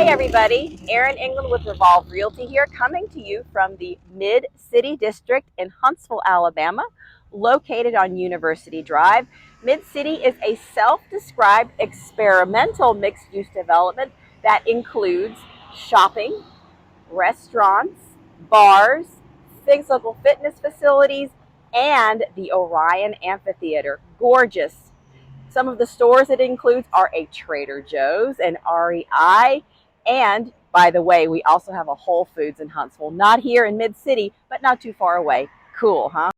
Hey everybody, Erin England with Revolve Realty here, coming to you from the Mid-City District in Huntsville, Alabama, located on University Drive. Mid-City is a self-described experimental mixed-use development that includes shopping, restaurants, bars, physical fitness facilities, and the Orion Amphitheater. Gorgeous. Some of the stores it includes are a Trader Joe's, an REI, and by the way, we also have a Whole Foods in Huntsville. Not here in Mid-City, but not too far away. Cool, huh?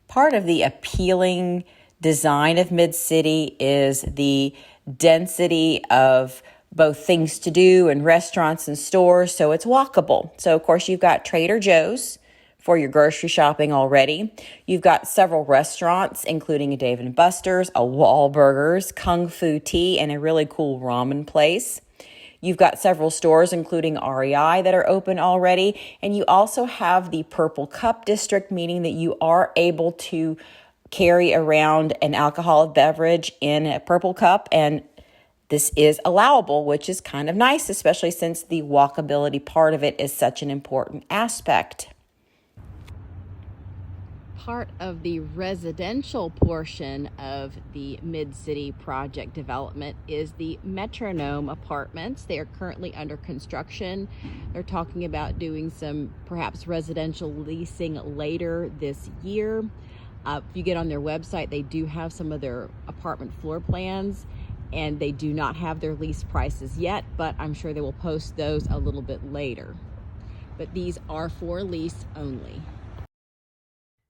Part of the appealing design of Mid-City is the density of both things to do and restaurants and stores, so it's walkable. So, of course, you've got Trader Joe's for your grocery shopping already. You've got several restaurants, including a Dave & Buster's, a Wahlburgers, Kung Fu Tea, and a really cool ramen place. You've got several stores, including REI, that are open already. And you also have the Purple Cup District, meaning that you are able to carry around an alcoholic beverage in a purple cup. And this is allowable, which is kind of nice, especially since the walkability part of it is such an important aspect. Part of the residential portion of the Mid-City project development is the Metronome Apartments. They are currently under construction. They're talking about doing some perhaps residential leasing later this year. If you get on their website, they do have some of their apartment floor plans, and they do not have their lease prices yet, but I'm sure they will post those a little bit later. But these are for lease only.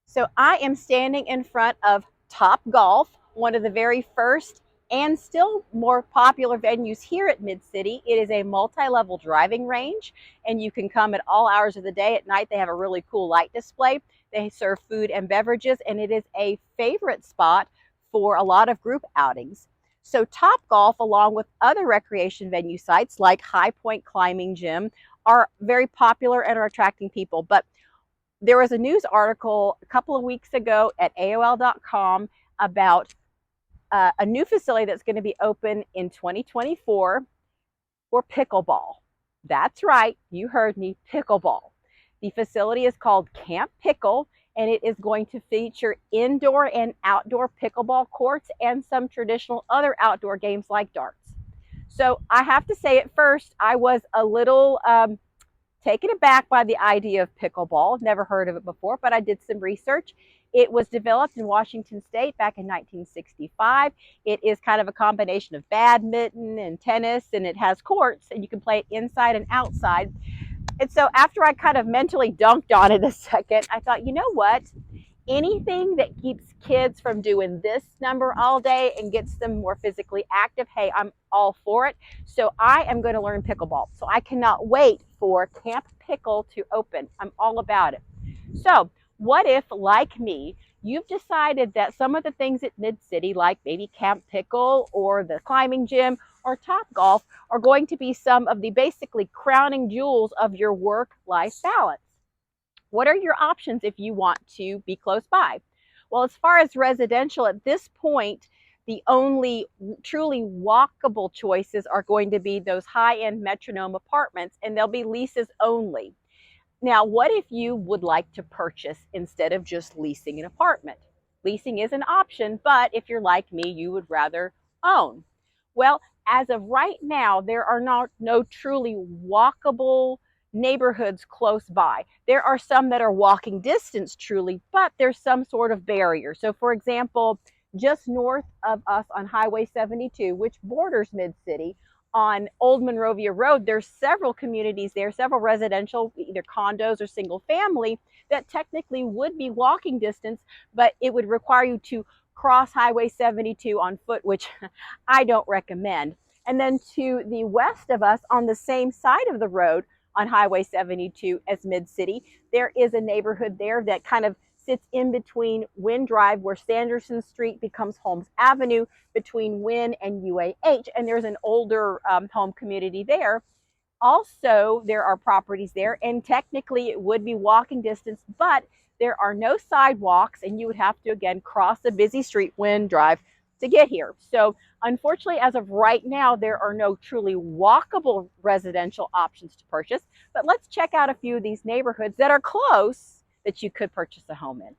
So I am standing in front of Top Golf, one of the very first and still more popular venues here at Mid-City. It is a multi-level driving range, and you can come at all hours of the day. At night, they have a really cool light display. They serve food and beverages, and it is a favorite spot for a lot of group outings. So Top Golf, along with other recreation venue sites like High Point Climbing Gym, are very popular and are attracting people. But there was a news article a couple of weeks ago at AOL.com about a new facility that's going to be open in 2024 for pickleball. That's right, you heard me, pickleball. The facility is called Camp Pickle, and it is going to feature indoor and outdoor pickleball courts and some traditional other outdoor games like darts. So I have to say, at first, I was a little taken aback by the idea of pickleball. Never heard of it before, but I did some research. It was developed in Washington State back in 1965. It is kind of a combination of badminton and tennis, and it has courts, and you can play it inside and outside. And so after I kind of mentally dunked on it a second, I thought, you know what? Anything that keeps kids from doing this number all day and gets them more physically active, hey, I'm all for it. So I am going to learn pickleball. So I cannot wait for Camp Pickle to open. I'm all about it. So what if, like me, you've decided that some of the things at Mid-City, like maybe Camp Pickle or the climbing gym or Top Golf, are going to be some of the basically crowning jewels of your work-life balance? What are your options if you want to be close by? Well, as far as residential, at this point, the only truly walkable choices are going to be those high-end Metronome apartments, and they'll be leases only. Now, what if you would like to purchase instead of just leasing an apartment? Leasing is an option, but if you're like me, you would rather own. Well, as of right now, there are no truly walkable neighborhoods close by. There are some that are walking distance truly, but there's some sort of barrier. So for example, just north of us on Highway 72, which borders Mid-City, on Old Monrovia Road, there's several communities there, several residential, either condos or single family, that technically would be walking distance, but it would require you to cross Highway 72 on foot, which I don't recommend. And then to the west of us, on the same side of the road, on Highway 72 as Mid-City, there is a neighborhood there that kind of sits in between Wynn Drive, where Sanderson Street becomes Holmes Avenue, between Wynn and UAH, and there's an older home community there. Also, there are properties there, and technically it would be walking distance, but there are no sidewalks, and you would have to, again, cross a busy street, Wynn Drive, to get here. So unfortunately, as of right now, there are no truly walkable residential options to purchase, but let's check out a few of these neighborhoods that are close that you could purchase a home in.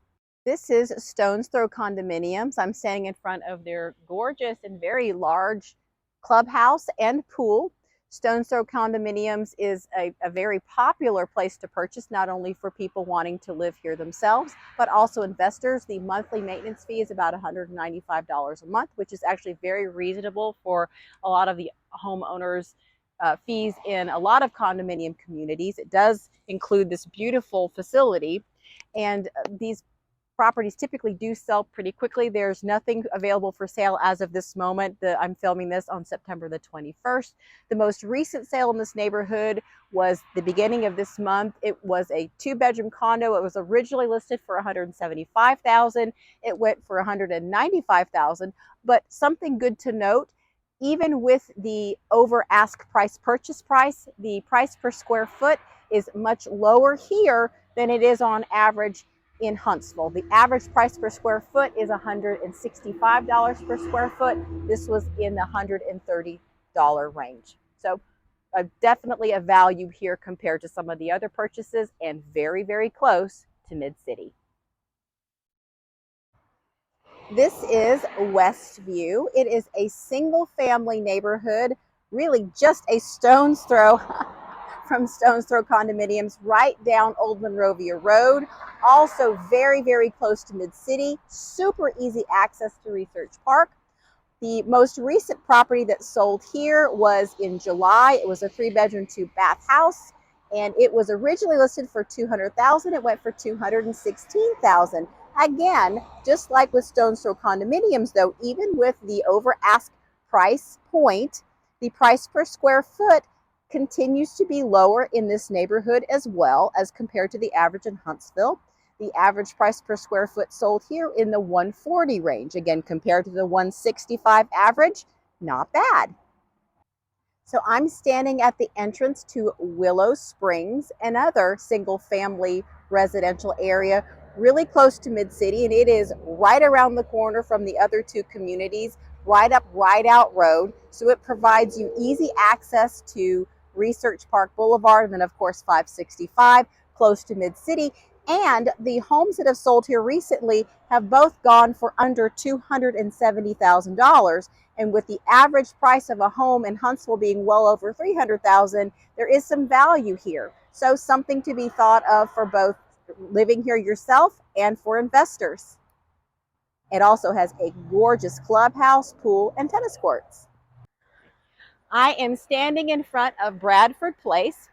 This is Stone's Throw Condominiums. I'm standing in front of their gorgeous and very large clubhouse and pool. Stone's Throw Condominiums is a very popular place to purchase, not only for people wanting to live here themselves, but also investors. The monthly maintenance fee is about $195 a month, which is actually very reasonable for a lot of the homeowners' fees in a lot of condominium communities. It does include this beautiful facility, and these properties typically do sell pretty quickly. There's nothing available for sale as of this moment. I'm filming this on September the 21st. The most recent sale in this neighborhood was the beginning of this month. It was a 2-bedroom condo. It was originally listed for $175,000. It went for $195,000. But something good to note, even with the over ask price purchase price, the price per square foot is much lower here than it is on average in Huntsville. The average price per square foot is $165 per square foot. This was in the $130 range. So definitely a value here compared to some of the other purchases, and very, very close to Mid-City. This is Westview. It is a single family neighborhood, really just a stone's throw from Stone's Throw Condominiums right down Old Monrovia Road. Also very, very close to Mid-City. Super easy access to Research Park. The most recent property that sold here was in July. It was a 3-bedroom, 2-bath house, and it was originally listed for $200,000. It went for $216,000. Again, just like with Stone's Throw Condominiums, though, even with the over ask price point, the price per square foot continues to be lower in this neighborhood as well as compared to the average in Huntsville. The average price per square foot sold here in the $140 range. Again, compared to the $165 average, not bad. So I'm standing at the entrance to Willow Springs, another single family residential area really close to Mid-City, and it is right around the corner from the other two communities, right up Right Out Road. So it provides you easy access to Research Park Boulevard, and then of course 565, close to Mid-City. And the homes that have sold here recently have both gone for under $270,000. And with the average price of a home in Huntsville being well over $300,000, there is some value here. So something to be thought of for both living here yourself and for investors. It also has a gorgeous clubhouse, pool, and tennis courts. I am standing in front of Bradford Place.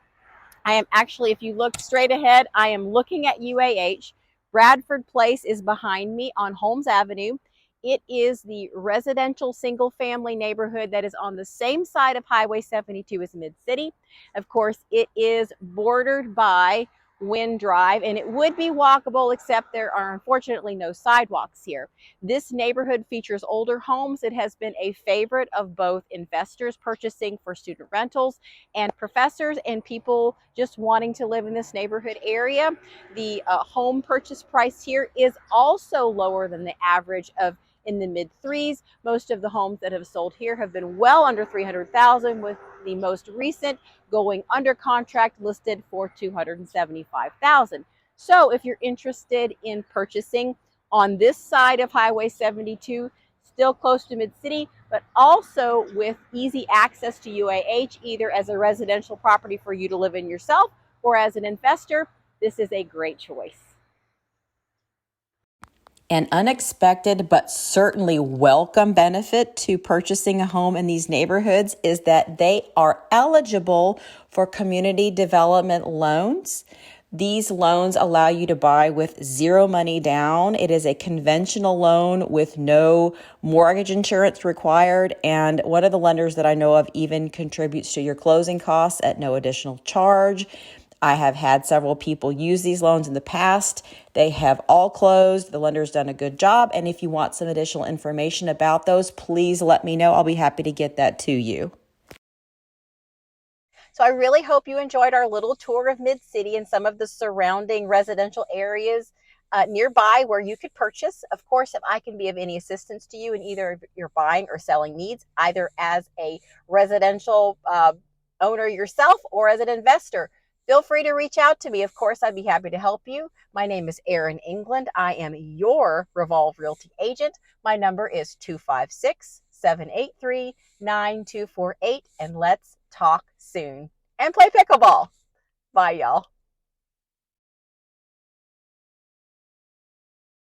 I am actually, if you look straight ahead, I am looking at UAH. Bradford Place is behind me on Holmes Avenue. It is the residential single family neighborhood that is on the same side of Highway 72 as Mid-City. Of course, it is bordered by Wind Drive, and it would be walkable, except there are unfortunately no sidewalks here. This neighborhood features older homes. It has been a favorite of both investors purchasing for student rentals and professors and people just wanting to live in this neighborhood area. The home purchase price here is also lower than the average of in the mid threes. Most of the homes that have sold here have been well under $300,000, with the most recent going under contract listed for $275,000. So if you're interested in purchasing on this side of Highway 72, still close to Mid-City, but also with easy access to UAH, either as a residential property for you to live in yourself or as an investor, this is a great choice. An unexpected but certainly welcome benefit to purchasing a home in these neighborhoods is that they are eligible for community development loans. These loans allow you to buy with zero money down. It is a conventional loan with no mortgage insurance required, and one of the lenders that I know of even contributes to your closing costs at no additional charge. I have had several people use these loans in the past. They have all closed. The lender's done a good job. And if you want some additional information about those, please let me know. I'll be happy to get that to you. So I really hope you enjoyed our little tour of Mid-City and some of the surrounding residential areas. nearby where you could purchase. Of course, if I can be of any assistance to you in either your buying or selling needs, either as a residential owner yourself or as an investor, feel free to reach out to me. Of course, I'd be happy to help you. My name is Erin England. I am your Revolve Realty agent. My number is 256-783-9248, and let's talk soon. And play pickleball. Bye, y'all.